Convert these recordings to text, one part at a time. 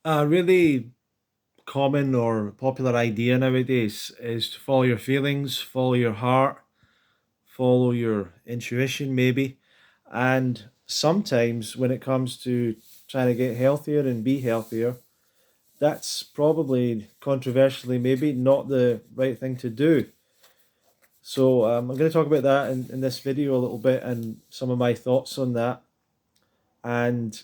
A really common or popular idea nowadays is to follow your feelings, follow your heart, follow your intuition, maybe. And sometimes when it comes to trying to get healthier and be healthier, that's probably controversially maybe not the right thing to do. So I'm going to talk about that in this video a little bit and some of my thoughts on that. And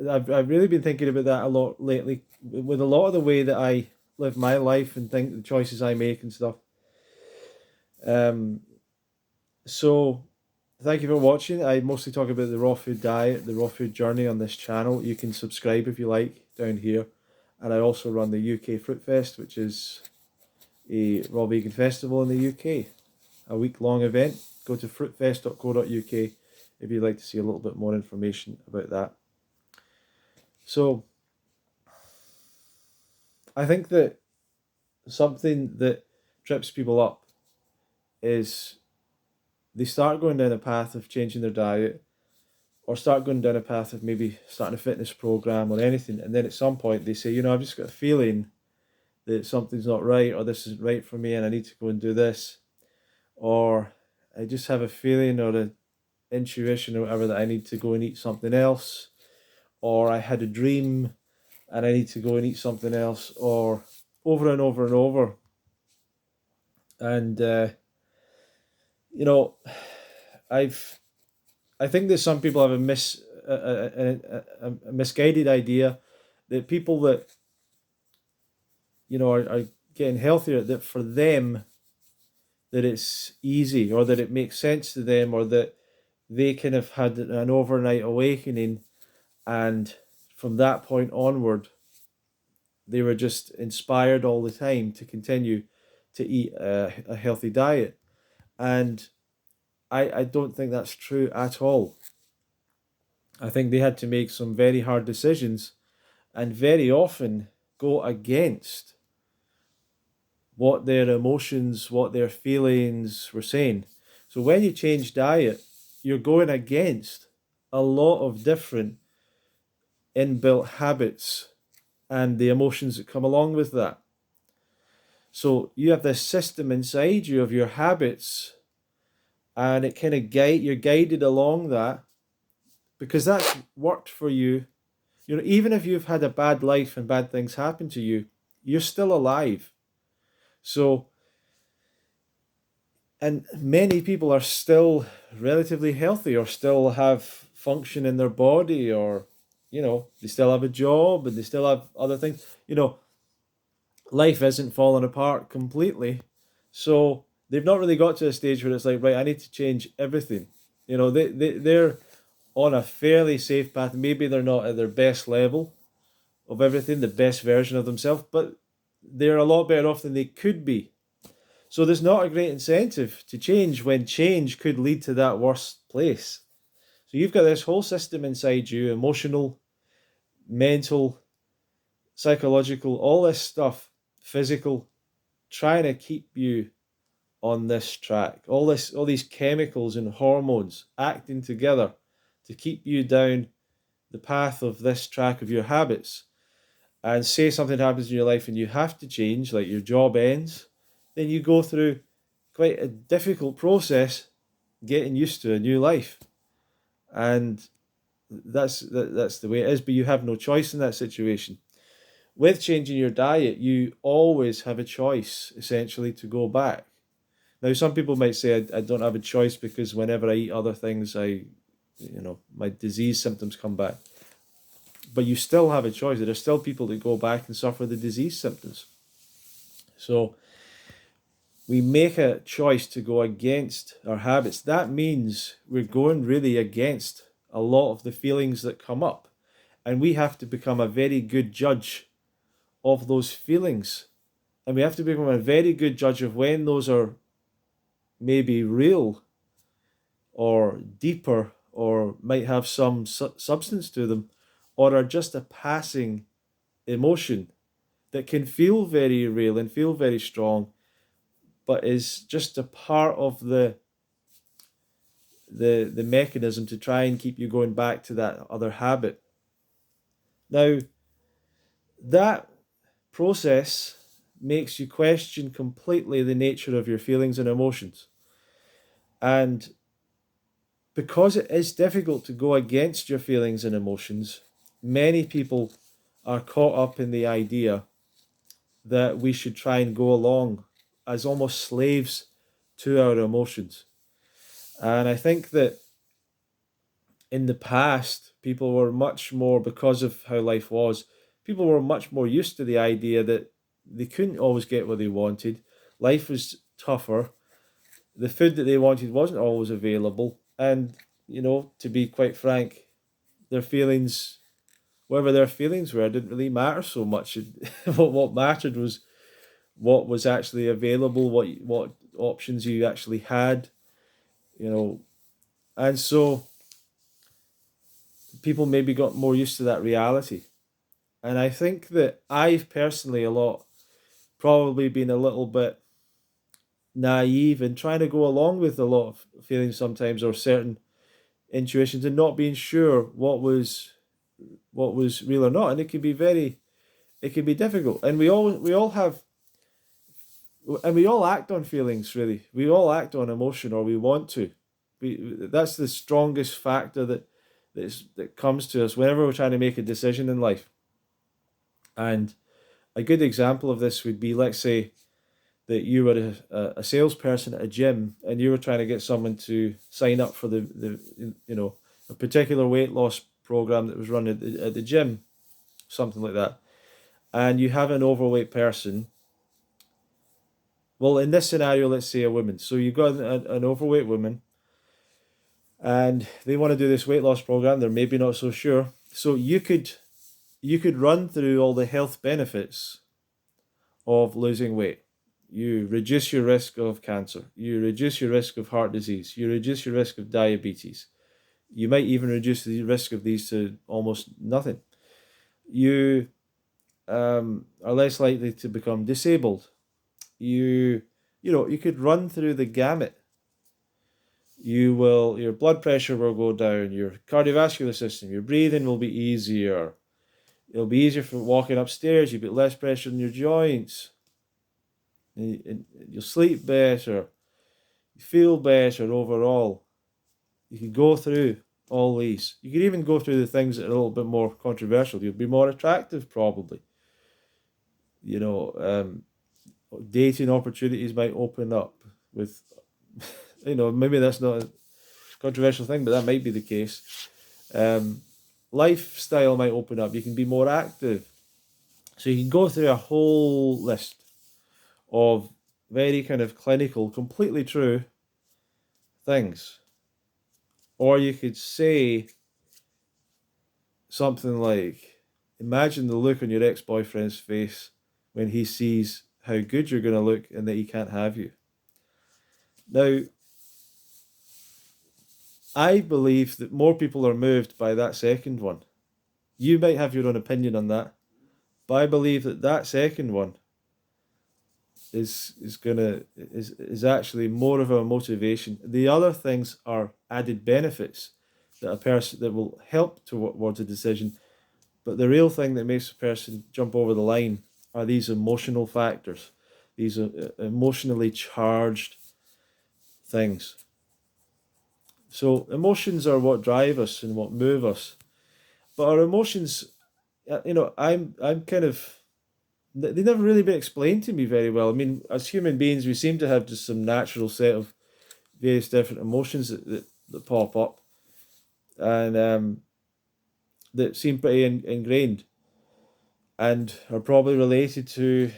I've really been thinking about that a lot lately with a lot of the way that I live my life and think the choices I make and stuff. Um, so thank you for watching. I mostly talk about the raw food diet, the raw food journey on this channel. You can subscribe if you like down here. And I also run the UK Fruit Fest, which is a raw vegan festival in the UK, a week-long event. Go to fruitfest.co.uk if you'd like to see a little bit more information about that. So I think that something that trips people up is they start going down a path of changing their diet or start going down a path of maybe starting a fitness program or anything, and then at some point they say, I've just got a feeling that something's not right or this isn't right for me and I need to go and do this, or I just have a feeling or an intuition or whatever that I need to go and eat something else, or I had a dream and I need to go and eat something else, or over and over and over. And you know, I've I think that some people have a misguided idea that people that are getting healthier, that for them that it's easy or that it makes sense to them or that they kind of had an overnight awakening, and from that point onward they were just inspired all the time to continue to eat a healthy diet. And I don't think that's true at all. I think they had to make some very hard decisions and very often go against what their emotions, what their feelings were saying. So when you change diet, you're going against a lot of different inbuilt habits and the emotions that come along with that. So you have this system inside you of your habits, and it kind of you're guided along that because that's worked for you. Even if you've had a bad life and bad things happen to you, you're still alive. So, and many people are still relatively healthy or still have function in their body, or they still have a job and they still have other things. Life isn't falling apart completely. So they've not really got to a stage where it's like, right, I need to change everything. They're on a fairly safe path. Maybe they're not at their best level of everything, the best version of themselves, but they're a lot better off than they could be. So there's not a great incentive to change when change could lead to that worst place. So you've got this whole system inside you, emotional, mental, psychological, all this stuff, physical, trying to keep you on this track. All these chemicals and hormones acting together to keep you down the path of this track of your habits. And say something happens in your life and you have to change, like your job ends, then you go through quite a difficult process getting used to a new life. And that's the way it is, but you have no choice in that situation. With changing your diet, you always have a choice essentially to go back. Now, some people might say I don't have a choice because whenever I eat other things, my disease symptoms come back. But you still have a choice. There are still people that go back and suffer the disease symptoms. So we make a choice to go against our habits. That means we're going really against a lot of the feelings that come up. And we have to become a very good judge of those feelings. And we have to become a very good judge of when those are maybe real or deeper or might have some substance to them, or are just a passing emotion that can feel very real and feel very strong, but is just a part of the mechanism to try and keep you going back to that other habit. Now, that process makes you question completely the nature of your feelings and emotions. And because it is difficult to go against your feelings and emotions, many people are caught up in the idea that we should try and go along as almost slaves to our emotions. And I think that in the past, people were much more, because of how life was, people were much more used to the idea that they couldn't always get what they wanted. Life was tougher. The food that they wanted wasn't always available. And, to be quite frank, their feelings, whatever their feelings were, didn't really matter so much. What mattered was what was actually available, what options you actually had, you know. And so people maybe got more used to that reality. And I think that I've personally a lot probably been a little bit naive in trying to go along with a lot of feelings sometimes, or certain intuitions, and not being sure what was real or not. And it can be difficult. And we all have, and we all act on feelings, really. We all act on emotion, or we want to. That's the strongest factor that comes to us whenever we're trying to make a decision in life. And a good example of this would be, let's say that you were a salesperson at a gym, and you were trying to get someone to sign up for a particular weight loss program that was run at the gym, something like that. And you have an overweight person. Well, in this scenario, let's say a woman. So you've got an overweight woman, and they want to do this weight loss program. They're maybe not so sure. So you could run through all the health benefits of losing weight. You reduce your risk of cancer. You reduce your risk of heart disease. You reduce your risk of diabetes. You might even reduce the risk of these to almost nothing. You are less likely to become disabled. You could run through the gamut. Your blood pressure will go down, your cardiovascular system, your breathing will be easier. It'll be easier for walking upstairs. You put less pressure on your joints. And you'll sleep better. You feel better overall. You can go through all these. You could even go through the things that are a little bit more controversial. You'll be more attractive, probably. You know, dating opportunities might open up with, maybe that's not a controversial thing, but that might be the case. Um, Lifestyle might open up. You can be more active. So you can go through a whole list of very kind of clinical, completely true things. Or you could say something like, imagine the look on your ex-boyfriend's face when he sees how good you're going to look and that he can't have you. Now, I believe that more people are moved by that second one. You might have your own opinion on that, but I believe that second one is actually more of a motivation. The other things are added benefits that a person that will help towards a decision, but the real thing that makes a person jump over the line are these emotional factors, these emotionally charged things. So emotions are what drive us and what move us, but our emotions, I'm kind of, they never really been explained to me very well. I mean, as human beings, we seem to have just some natural set of various different emotions that pop up, and that seem pretty ingrained, and are probably related to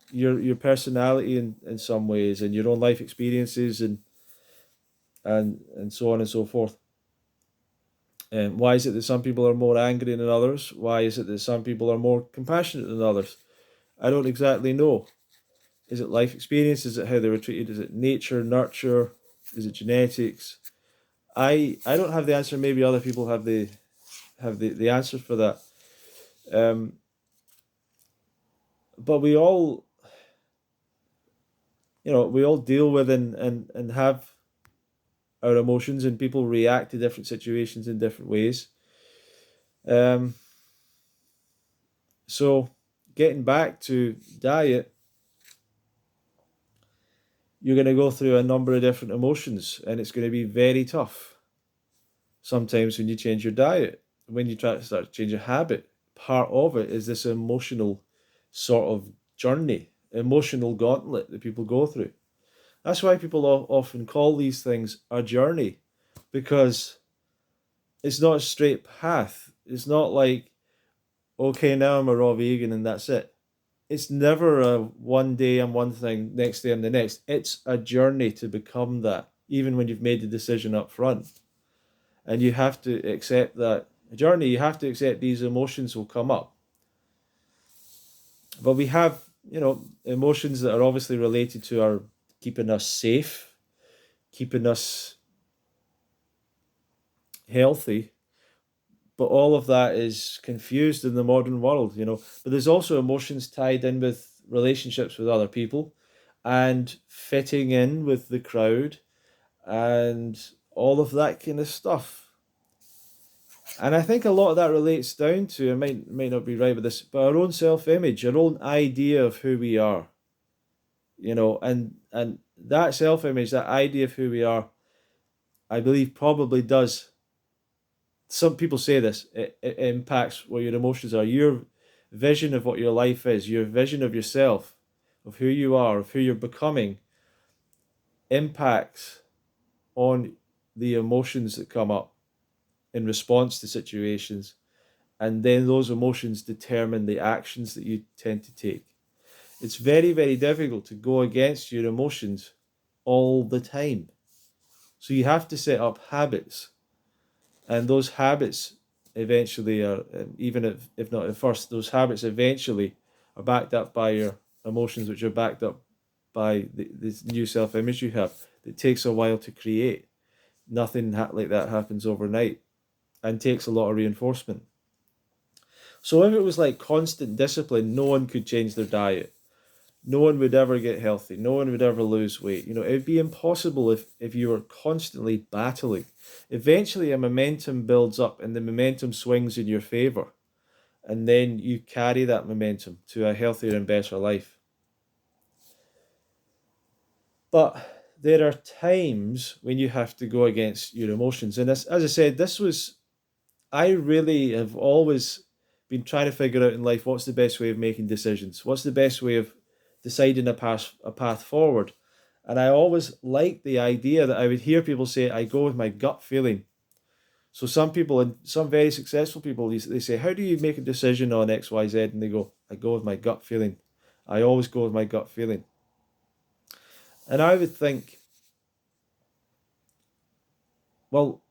your personality in some ways, and your own life experiences, and so on and so forth. And why is it that some people are more angry than others? Why is it that some people are more compassionate than others? I don't exactly know. Is it life experience? Is it how they were treated? Is it nature, nurture? Is it genetics? I don't have the answer. Maybe other people have the answer for that. Um, but we all deal with and have our emotions, and people react to different situations in different ways. Um, so getting back to diet, you're going to go through a number of different emotions, and it's going to be very tough sometimes when you change your diet. When you try to start to change a habit, part of it is this emotional sort of journey, emotional gauntlet that people go through. That's why people often call these things a journey, because it's not a straight path. It's not like, okay, now I'm a raw vegan and that's it. It's never a one day I'm one thing, next day I'm the next. It's a journey to become that, even when you've made the decision up front. And you have to accept that journey. You have to accept these emotions will come up. But we have, emotions that are obviously related to our keeping us safe, keeping us healthy. But all of that is confused in the modern world. But there's also emotions tied in with relationships with other people and fitting in with the crowd and all of that kind of stuff. And I think a lot of that relates down to, I might not be right with this, but our own self-image, our own idea of who we are, and that self-image, that idea of who we are, I believe probably does. Some people say this, it impacts what your emotions are. Your vision of what your life is, your vision of yourself, of who you are, of who you're becoming, impacts on the emotions that come up in response to situations. And then those emotions determine the actions that you tend to take. It's very, very difficult to go against your emotions all the time. So you have to set up habits, and those habits eventually are, even if not at first, those habits eventually are backed up by your emotions, which are backed up by this new self-image you have. It takes a while to create. Nothing like that happens overnight, and takes a lot of reinforcement. So if it was like constant discipline, no one could change their diet. No one would ever get healthy. No one would ever lose weight. It'd be impossible if you were constantly battling. Eventually, a momentum builds up and the momentum swings in your favor. And then you carry that momentum to a healthier and better life. But there are times when you have to go against your emotions. And as I said, I really have always been trying to figure out in life what's the best way of making decisions. What's the best way of deciding a path forward. And I always liked the idea that I would hear people say, I go with my gut feeling. So some people, and some very successful people, they say, how do you make a decision on X, Y, Z? And they go, I go with my gut feeling. I always go with my gut feeling. And I would think, well,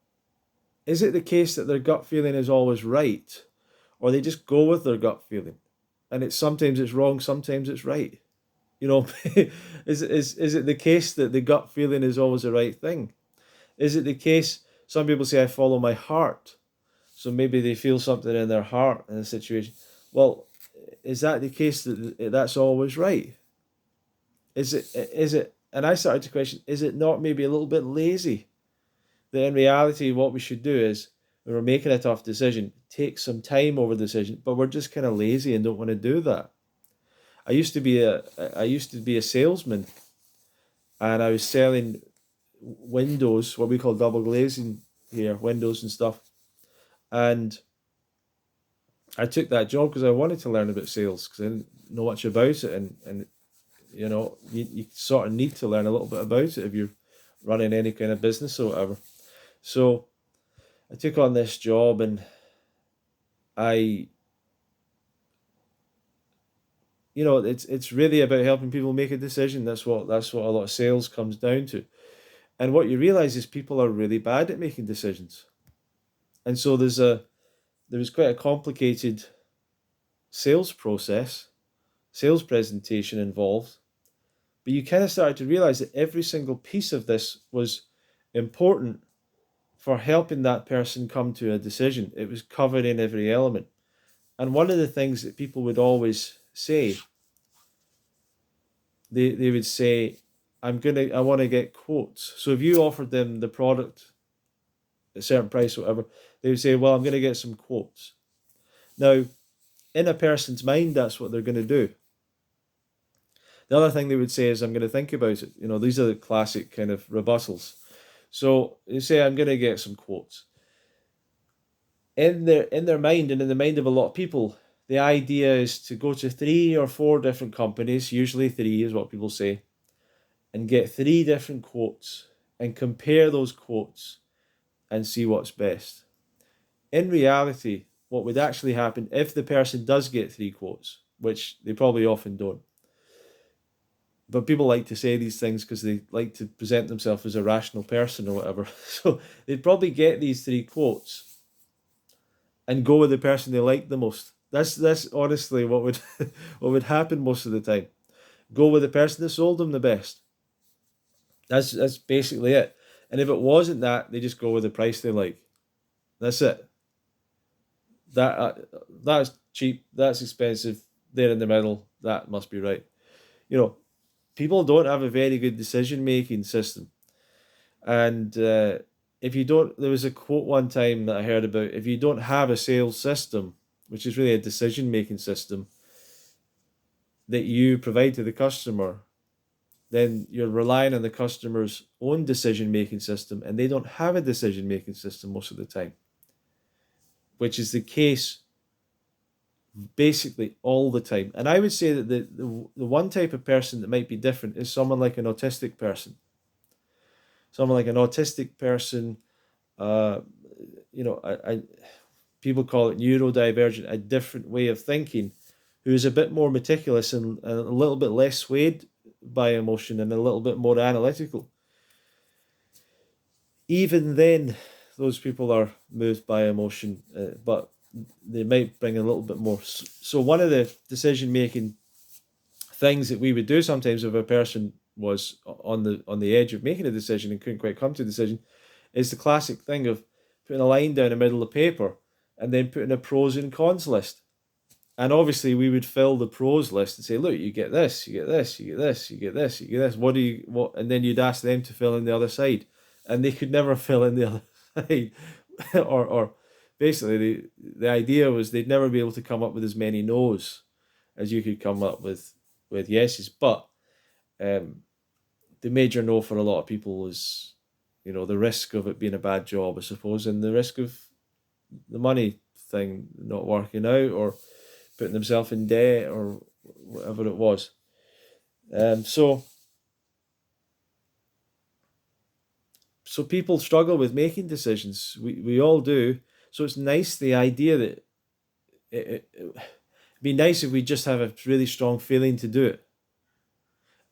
is it the case that their gut feeling is always right? Or they just go with their gut feeling? And sometimes it's wrong, sometimes it's right. You know, is it the case that the gut feeling is always the right thing? Is it the case? Some people say I follow my heart, so maybe they feel something in their heart in a situation. Well, is that the case that that's always right? Is it? Is it? And I started to question: is it not maybe a little bit lazy? That in reality, what we should do is when we're making a tough decision, take some time over the decision, but we're just kind of lazy and don't want to do that. I used to be a salesman, and I was selling windows, what we call double glazing here, windows and stuff. And I took that job because I wanted to learn about sales because I didn't know much about it, and you sort of need to learn a little bit about it if you're running any kind of business or whatever. So I took on this job, and I it's really about helping people make a decision. That's what a lot of sales comes down to. And what you realize is people are really bad at making decisions. And so there was quite a complicated sales process, sales presentation involved. But you kind of started to realize that every single piece of this was important for helping that person come to a decision. It was covered in every element. And one of the things that people would always say, they would say, I want to get quotes. So if you offered them the product at a certain price or whatever, they would say, well, I'm gonna get some quotes. Now, in a person's mind, that's what they're going to do. The other thing they would say is, I'm going to think about it. These are the classic kind of rebuttals. So you say, I'm going to get some quotes. In their mind, and in the mind of a lot of people, the idea is to go to 3 or 4 different companies, usually 3 is what people say, and get 3 different quotes and compare those quotes and see what's best. In reality, what would actually happen if the person does get 3 quotes, which they probably often don't, but people like to say these things because they like to present themselves as a rational person or whatever. So they'd probably get these 3 quotes and go with the person they like the most. That's honestly what would what would happen most of the time. Go with the person that sold them the best. That's basically it. And if it wasn't that, they just go with the price they like. That's it. That's cheap. That's expensive. They're in the middle. That must be right. You know, People don't have a very good decision making system. And if you don't, there was a quote one time that I heard about, if you don't have a sales system, which is really a decision making system that you provide to the customer, then you're relying on the customer's own decision making system, and they don't have a decision making system most of the time, which is the case basically all the time. And I would say that the one type of person that might be different is someone like an autistic person. Someone like an autistic person, uh, people call it neurodivergent, a different way of thinking, who's a bit more meticulous and a little bit less swayed by emotion and a little bit more analytical. Even then, those people are moved by emotion, but they might bring a little bit more. So one of the decision making things that we would do sometimes if a person was on the edge of making a decision and couldn't quite come to a decision is the classic thing of putting a line down the middle of the paper and then putting a pros and cons list. And obviously we would fill the pros list and say, look, you get this, you get this, you get this, you get this, you get this. What? And then you'd ask them to fill in the other side. And they could never fill in the other side. or basically the idea was they'd never be able to come up with as many no's as you could come up with yeses. But the major no for a lot of people is, the risk of it being a bad job, I suppose, and the risk of the money thing not working out or putting themselves in debt or whatever it was. So people struggle with making decisions. We all do. So it's nice, the idea that it'd be nice if we just have a really strong feeling to do it.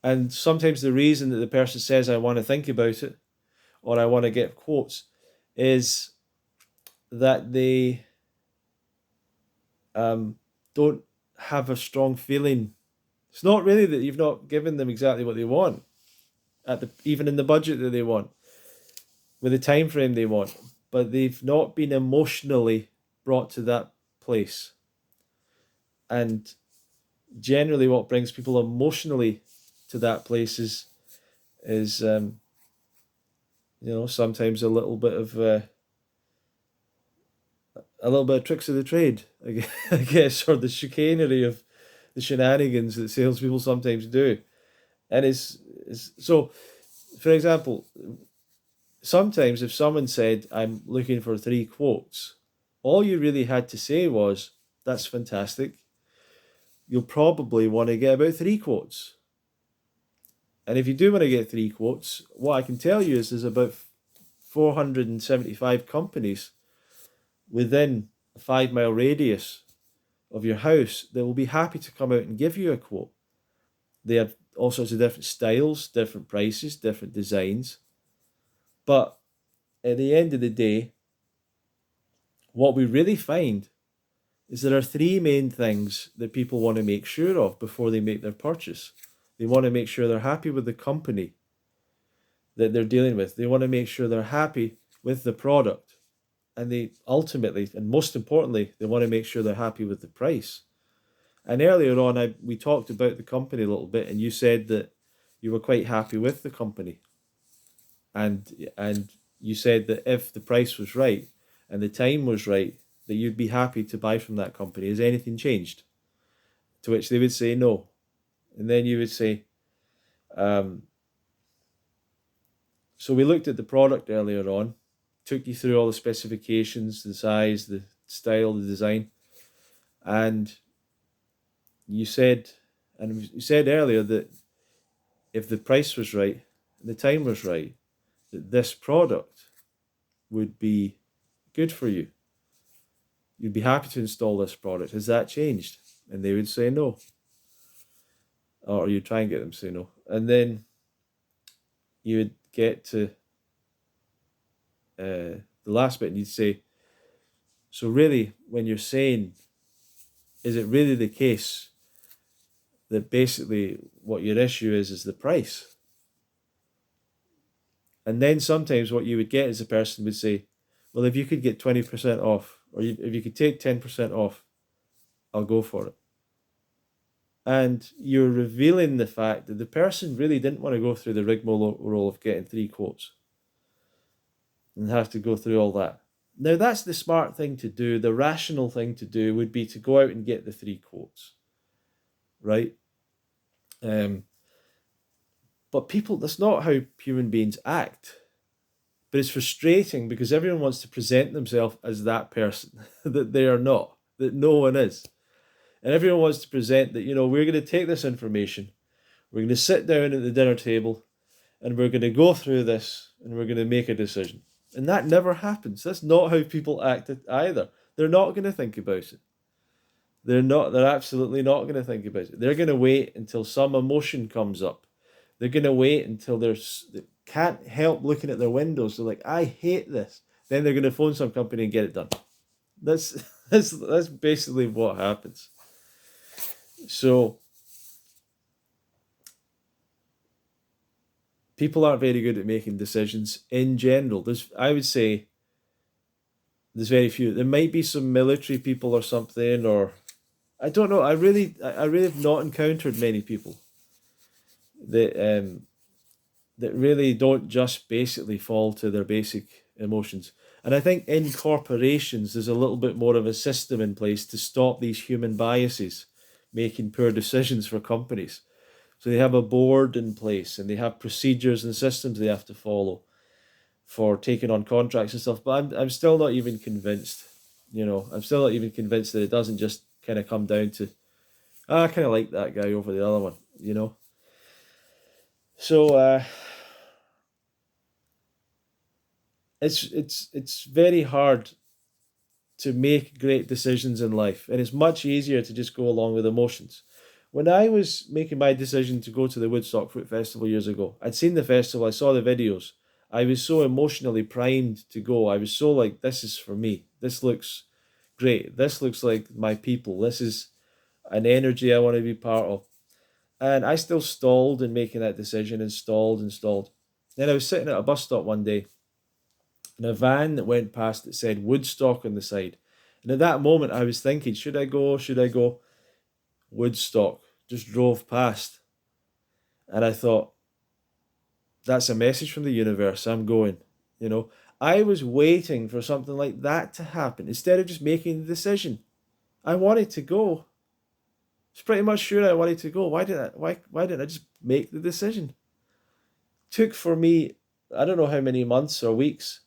And sometimes the reason that the person says, I want to think about it or I want to get quotes, is that they don't have a strong feeling. It's not really that you've not given them exactly what they want, even in the budget that they want, with the time frame they want, but they've not been emotionally brought to that place. And generally, what brings people emotionally to that place is sometimes a little bit of tricks of the trade, I guess, or the chicanery of the shenanigans that salespeople sometimes do. And it's so, for example, sometimes if someone said, I'm looking for 3 quotes, all you really had to say was, that's fantastic. You'll probably want to get about 3 quotes. And if you do want to get 3 quotes, what I can tell you is there's about 475 companies within a 5 mile radius of your house that will be happy to come out and give you a quote. They have all sorts of different styles, different prices, different designs. But at the end of the day, what we really find is there are 3 main things that people want to make sure of before they make their purchase. They want to make sure they're happy with the company that they're dealing with. They want to make sure they're happy with the product. And they ultimately, and most importantly, they want to make sure they're happy with the price. And earlier on, we talked about the company a little bit, and you said that you were quite happy with the company. And you said that if the price was right and the time was right, that you'd be happy to buy from that company? Has anything changed? To which they would say no. And then you would say, um, so we looked at the product earlier on, took you through all the specifications, the size, the style, the design, and you said, and you said earlier that if the price was right and the time was right, that this product would be good for you. You'd be happy to install this product. Has that changed? And they would say no. Or you try and get them to say no. And then you would get to the last bit and you'd say, so really, when you're saying, is it really the case that basically what your issue is the price? And then sometimes what you would get is a person would say, well, if you could get 20% off, or if you could take 10% off, I'll go for it. And you're revealing the fact that the person really didn't want to go through the rigmarole of getting 3 quotes and have to go through all that. Now, that's the smart thing to do. The rational thing to do would be to go out and get the 3 quotes, right? But people, that's not how human beings act. But it's frustrating because everyone wants to present themselves as that person that they are not, that no one is. And everyone wants to present that, we're going to take this information, we're going to sit down at the dinner table, and we're going to go through this, and we're going to make a decision. And that never happens. That's not how people act either. They're not going to think about it. They're absolutely not going to think about it. They're going to wait until some emotion comes up. They're going to wait until they can't help looking at their windows. They're like, I hate this. Then they're going to phone some company and get it done. That's basically what happens. So people aren't very good at making decisions in general. I would say there's very few. There might be some military people or something, or I don't know. I really have not encountered many people that that really don't just basically fall to their basic emotions. And I think in corporations, there's a little bit more of a system in place to stop these human biases making poor decisions for companies. So they have a board in place and they have procedures and systems they have to follow for taking on contracts and stuff. But I'm still not even convinced. I'm still not even convinced that it doesn't just kind of come down to, I kind of like that guy over the other one. So it's very hard to make great decisions in life, and it's much easier to just go along with emotions. When I was making my decision to go to the Woodstock Fruit Festival years ago, I'd seen the festival, I saw the videos. I was so emotionally primed to go. I was so like, this is for me. This looks great. This looks like my people. This is an energy I want to be part of. And I still stalled in making that decision and stalled and stalled. Then I was sitting at a bus stop one day and a van that went past that said Woodstock on the side. And at that moment I was thinking, should I go? Should I go? Woodstock. Just drove past. And I thought, that's a message from the universe. I'm going. I was waiting for something like that to happen instead of just making the decision. I wanted to go. I was pretty much sure I wanted to go. Why didn't I just make the decision? Took for me, I don't know how many months or weeks.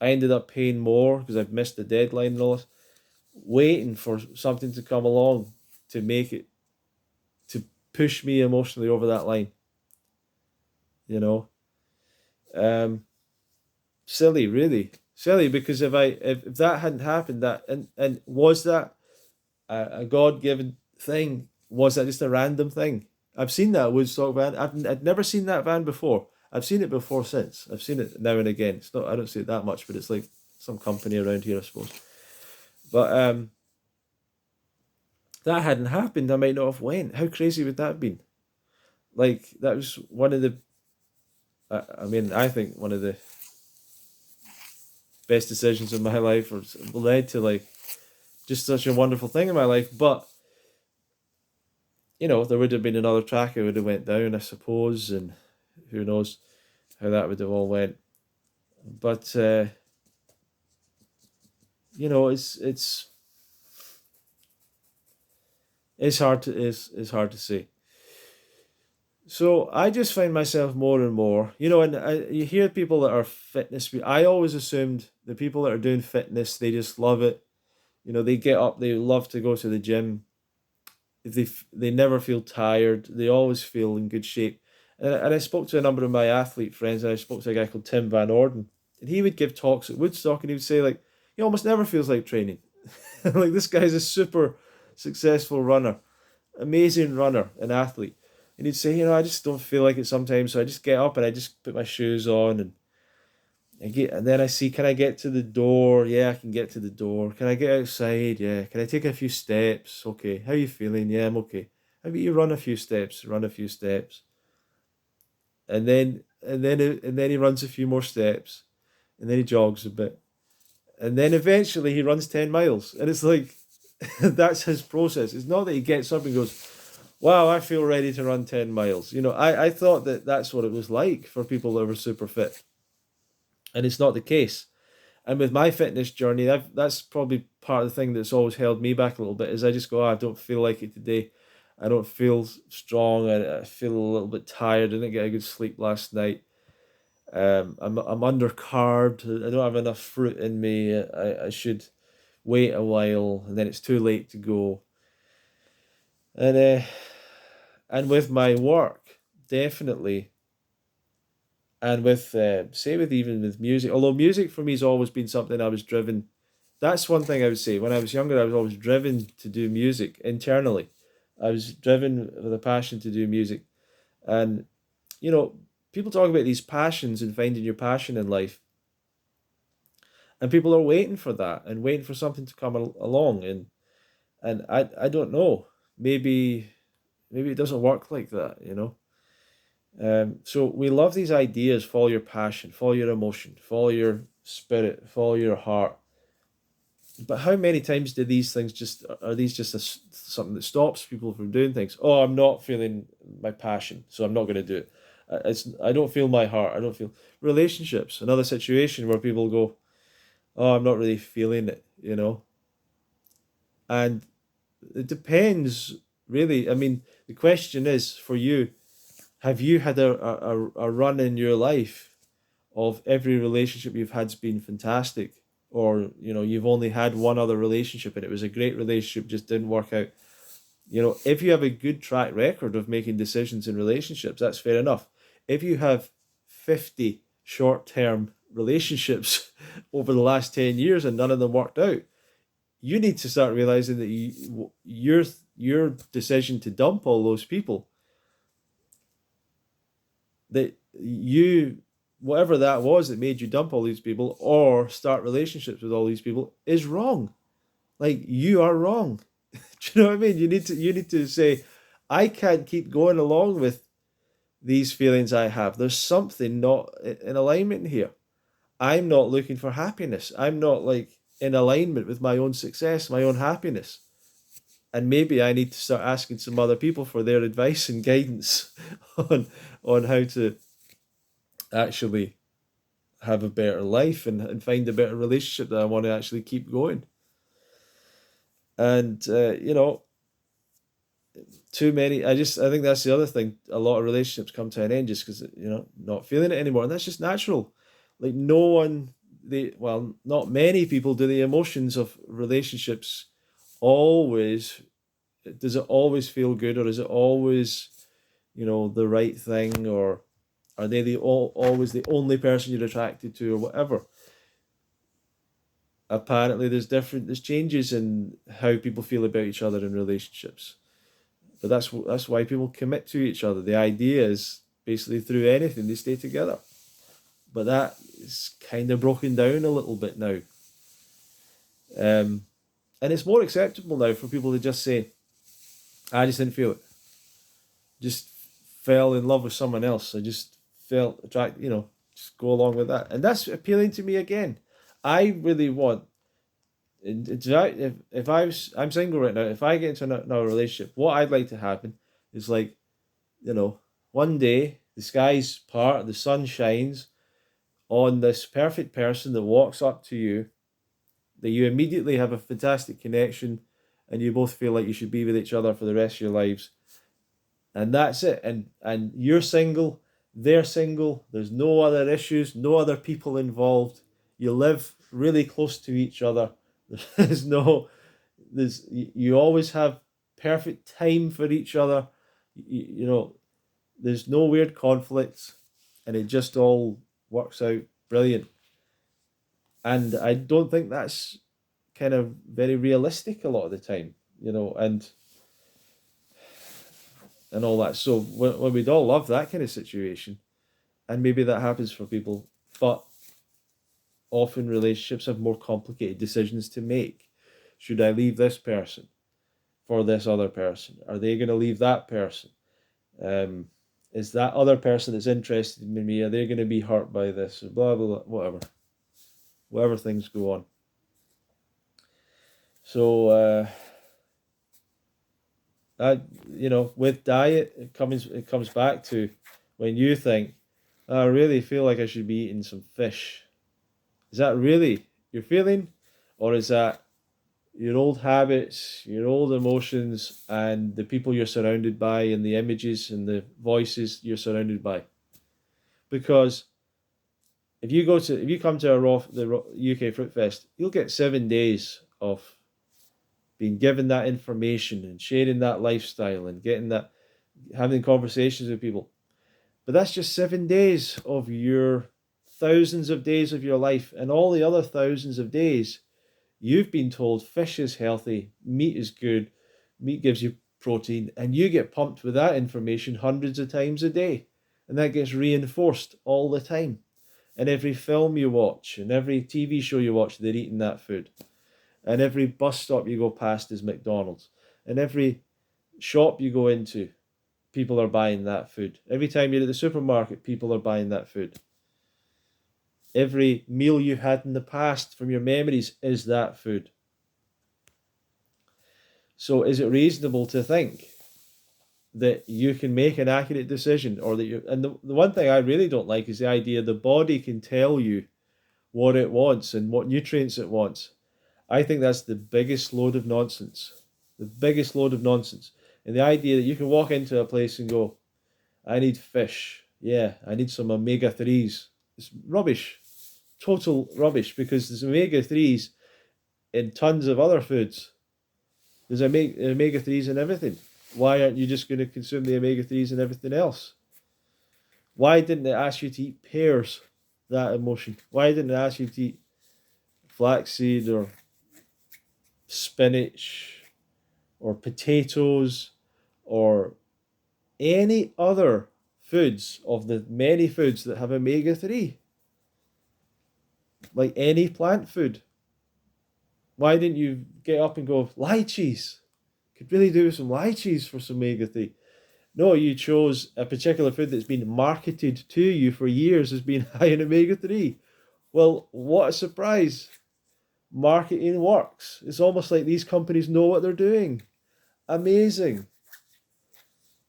I ended up paying more because I've missed the deadline and all this, waiting for something to come along to make it, to push me emotionally over that line. Silly, really silly. Because if that hadn't happened, and was that a God given thing? Was that just a random thing? I've seen that Woodstock van. I'd never seen that van before. I've seen it before since. I've seen it now and again. It's not. I don't see it that much, but it's like some company around here, I suppose. But that hadn't happened, I might not have went. How crazy would that have been? Like that was one of the. I think one of the best decisions of my life, or led to like just such a wonderful thing in my life. But there would have been another track I would have went down, I suppose, and who knows how that would have all went. But it's hard to it's hard to say. So I just find myself more and more, you hear people that are fitness. I always assumed the people that are doing fitness, they just love it. They get up, they love to go to the gym. They never feel tired. They always feel in good shape. And I spoke to a number of my athlete friends, and I spoke to a guy called Tim Van Orden, and he would give talks at Woodstock, and he would say like, he almost never feels like training. Like this guy's a super successful runner, amazing runner and athlete. And he'd say, I just don't feel like it sometimes, so I just get up and I just put my shoes on and then I see, can I get to the door? Yeah, I can get to the door. Can I get outside? Yeah. Can I take a few steps? Okay. How are you feeling? Yeah, I'm okay. How about you run a few steps? Run a few steps. And then he runs a few more steps. And then he jogs a bit. And then eventually he runs 10 miles. And it's like that's his process. It's not that he gets up and goes, wow, I feel ready to run 10 miles. I thought that that's what it was like for people that were super fit. And it's not the case. And with my fitness journey, that's probably part of the thing that's always held me back a little bit is I just go, I don't feel like it today. I don't feel strong. I feel a little bit tired. I didn't get a good sleep last night. I'm undercarbed. I don't have enough fruit in me. I should wait a while, and then it's too late to go. And with my work, definitely, and with say with even with music, although music for me has always been something I was driven. That's one thing I would say. When I was younger, I was always driven to do music internally. I was driven with a passion to do music. And, you know, people talk about these passions and finding your passion in life. And people are waiting for that and waiting for something to come along. And I don't know. Maybe it doesn't work like that. So we love these ideas, follow your passion, follow your emotion, follow your spirit, follow your heart. But how many times do these things just are these just something that stops people from doing things? Oh, I'm not feeling my passion, so I'm not going to do it. I don't feel my heart. I don't feel relationships. Another situation where people go, oh, I'm not really feeling it. And it depends really. I mean, the question is for you: have you had a run in your life of every relationship you've had's been fantastic, or you've only had one other relationship and it was a great relationship, just didn't work out? If you have a good track record of making decisions in relationships, that's fair enough. If you have 50 short-term relationships over the last 10 years and none of them worked out, you need to start realizing that your decision to dump all those people, that you whatever that was that made you dump all these people or start relationships with all these people is wrong. Like, you are wrong. Do you know what I mean? You need to say, I can't keep going along with these feelings I have. There's something not in alignment here. I'm not looking for happiness. I'm not like in alignment with my own success, my own happiness. And maybe I need to start asking some other people for their advice and guidance on how to actually have a better life and find a better relationship that I want to actually keep going. And too many. I think that's the other thing. A lot of relationships come to an end just because not feeling it anymore, and that's just natural. Like, no one, not many people do the emotions of relationships always. Does it always feel good, or is it always the right thing, or are they always the only person you're attracted to, or whatever? Apparently there's changes in how people feel about each other in relationships, but that's why people commit to each other. The idea is basically through anything they stay together, but that is kind of broken down a little bit now. And it's more acceptable now for people to just say, I just didn't feel it, just fell in love with someone else, I just felt attracted, just go along with that, and that's appealing to me again. I really want, if I'm single right now, if I get into another relationship, what I'd like to happen is like, one day the skies part, the sun shines on this perfect person that walks up to you that you immediately have a fantastic connection and you both feel like you should be with each other for the rest of your lives. And that's it. And you're single, they're single, there's no other issues, no other people involved. You live really close to each other. There's no there's you always have perfect time for each other. You know, there's no weird conflicts, and it just all works out brilliant. And I don't think that's kind of very realistic a lot of the time, and all that. So when we'd all love that kind of situation, and maybe that happens for people, but often relationships have more complicated decisions to make. Should I leave this person for this other person? Are they going to leave that person? Um, is that other person that's interested in me, are they going to be hurt by this? Blah, blah, blah, whatever things go on. So, with diet, it comes back to when you think, I really feel like I should be eating some fish. Is that really your feeling? Or is that your old habits, your old emotions, and the people you're surrounded by, and the images and the voices you're surrounded by? Because if you come to the UK Fruit Fest, you'll get 7 days of being given that information and sharing that lifestyle and getting that, having conversations with people. But that's just 7 days of your thousands of days of your life, and all the other thousands of days you've been told fish is healthy, meat is good, meat gives you protein, and you get pumped with that information hundreds of times a day. And that gets reinforced all the time. And every film you watch and every TV show you watch, they're eating that food. And every bus stop you go past is McDonald's. And every shop you go into, people are buying that food. Every time you're at the supermarket, people are buying that food. Every meal you had in the past from your memories is that food. So is it reasonable to think that you can make an accurate decision, or that you, and the one thing I really don't like is the idea the body can tell you what it wants and what nutrients it wants. I think that's the biggest load of nonsense. The biggest load of nonsense. And the idea that you can walk into a place and go, I need fish. Yeah, I need some omega 3s. It's rubbish. Total rubbish, because there's omega 3s in tons of other foods. There's omega 3s in everything. Why aren't you just going to consume the omega 3s and everything else? Why didn't it ask you to eat pears? That emotion. Why didn't it ask you to eat flaxseed or spinach or potatoes or any other foods of the many foods that have omega 3? Like any plant food. Why didn't you get up and go, lychees? Could really do with some lychees for some omega 3. No, you chose a particular food that's been marketed to you for years as being high in omega 3. Well, what a surprise. Marketing works. It's almost like these companies know what they're doing. Amazing.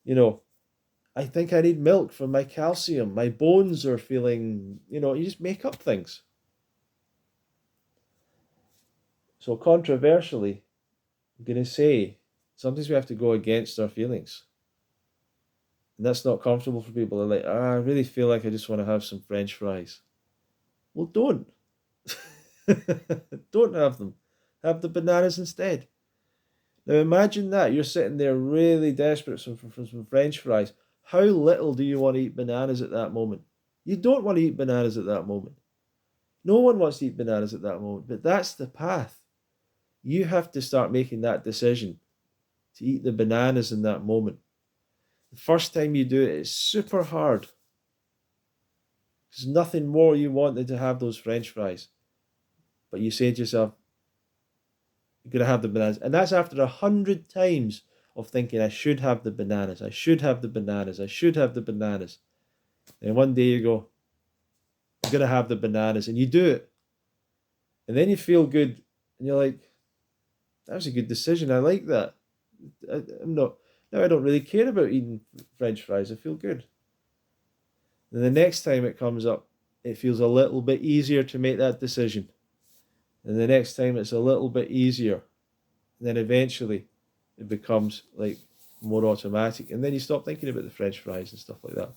I think I need milk for my calcium. My bones are feeling, you just make up things. So controversially, I'm going to say sometimes we have to go against our feelings. And that's not comfortable for people. They're like, I really feel like I just want to have some French fries. Well, don't. Don't have them. Have the bananas instead. Now imagine that. You're sitting there really desperate for some French fries. How little do you want to eat bananas at that moment? You don't want to eat bananas at that moment. No one wants to eat bananas at that moment. But that's the path. You have to start making that decision to eat the bananas in that moment. The first time you do it, it's super hard. There's nothing more you want than to have those French fries. But you say to yourself, you're going to have the bananas. And that's after 100 times of thinking, I should have the bananas. I should have the bananas. I should have the bananas. And one day you go, I'm going to have the bananas. And you do it. And then you feel good. And you're like, that was a good decision. I like that. Now I don't really care about eating French fries. I feel good. And the next time it comes up, it feels a little bit easier to make that decision. And the next time it's a little bit easier. And then eventually it becomes like more automatic. And then you stop thinking about the French fries and stuff like that.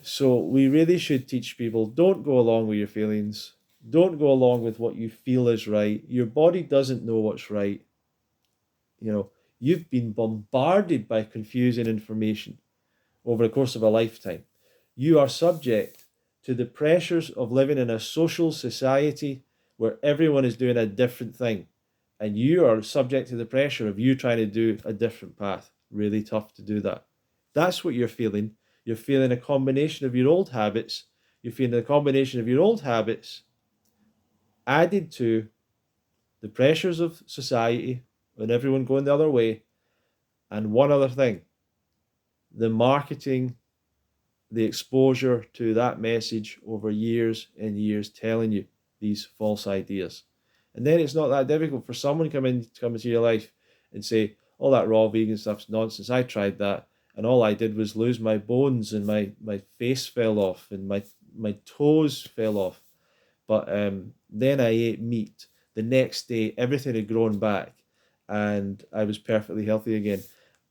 So we really should teach people, don't go along with your feelings. Don't go along with what you feel is right. Your body doesn't know what's right. You know, you've been bombarded by confusing information over the course of a lifetime. You are subject to the pressures of living in a social society where everyone is doing a different thing. And you are subject to the pressure of you trying to do a different path. Really tough to do that. That's what you're feeling. You're feeling a combination of your old habits. You're feeling a combination of your old habits added to the pressures of society and everyone going the other way. And one other thing, the marketing, the exposure to that message over years and years telling you these false ideas. And then it's not that difficult for someone to come into your life and say, all that raw vegan stuff's nonsense. I tried that and all I did was lose my bones and my face fell off and my toes fell off. But then I ate meat. The next day, everything had grown back and I was perfectly healthy again.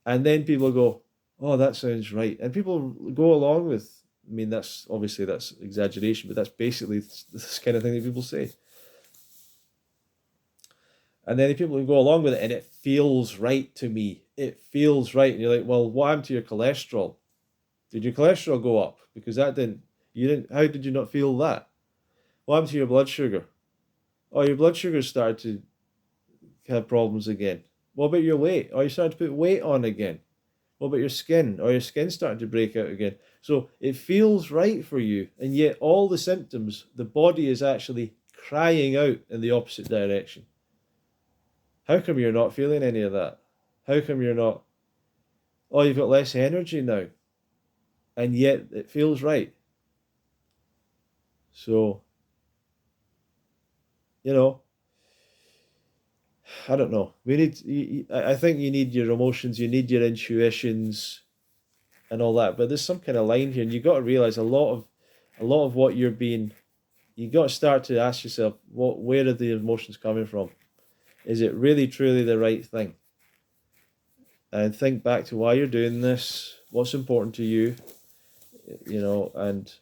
And then people go, oh, that sounds right. And people go along with, I mean, that's exaggeration, but that's basically this kind of thing that people say. And then the people who go along with it and it feels right to me. It feels right. And you're like, well, what happened to your cholesterol? Did your cholesterol go up? Because how did you not feel that? What happened to your blood sugar? Oh, your blood sugar started to have problems again. What about your weight? Oh, you started to put weight on again. What about your skin? Or your skin starting to break out again? So it feels right for you, and yet all the symptoms, the body is actually crying out in the opposite direction. How come you're not feeling any of that? How come you're not, oh, you've got less energy now, and yet it feels right? So, you know, I don't know. I think you need your emotions, you need your intuitions and all that, but there's some kind of line here, and you got to realize a lot of what you're being, you got to start to ask yourself, where are the emotions coming from? Is it really truly the right thing? And think back to why you're doing this, what's important to you, and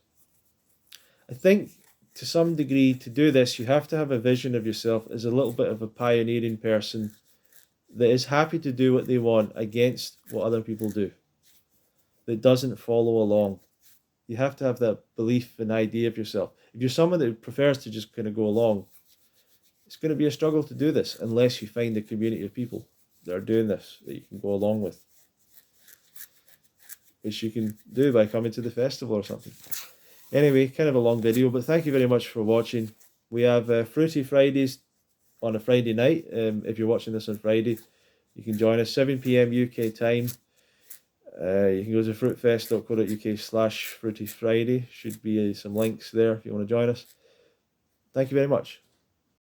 I think to some degree to do this, you have to have a vision of yourself as a little bit of a pioneering person that is happy to do what they want against what other people do, that doesn't follow along. You have to have that belief and idea of yourself. If you're someone that prefers to just kind of go along, it's going to be a struggle to do this unless you find a community of people that are doing this that you can go along with, which you can do by coming to the festival or something. Anyway, kind of a long video, but thank you very much for watching. We have Fruity Fridays on a Friday night. If you're watching this on Friday, you can join us 7 p.m. UK time. You can go to fruitfest.co.uk/Fruity Friday. Should be some links there if you want to join us. Thank you very much.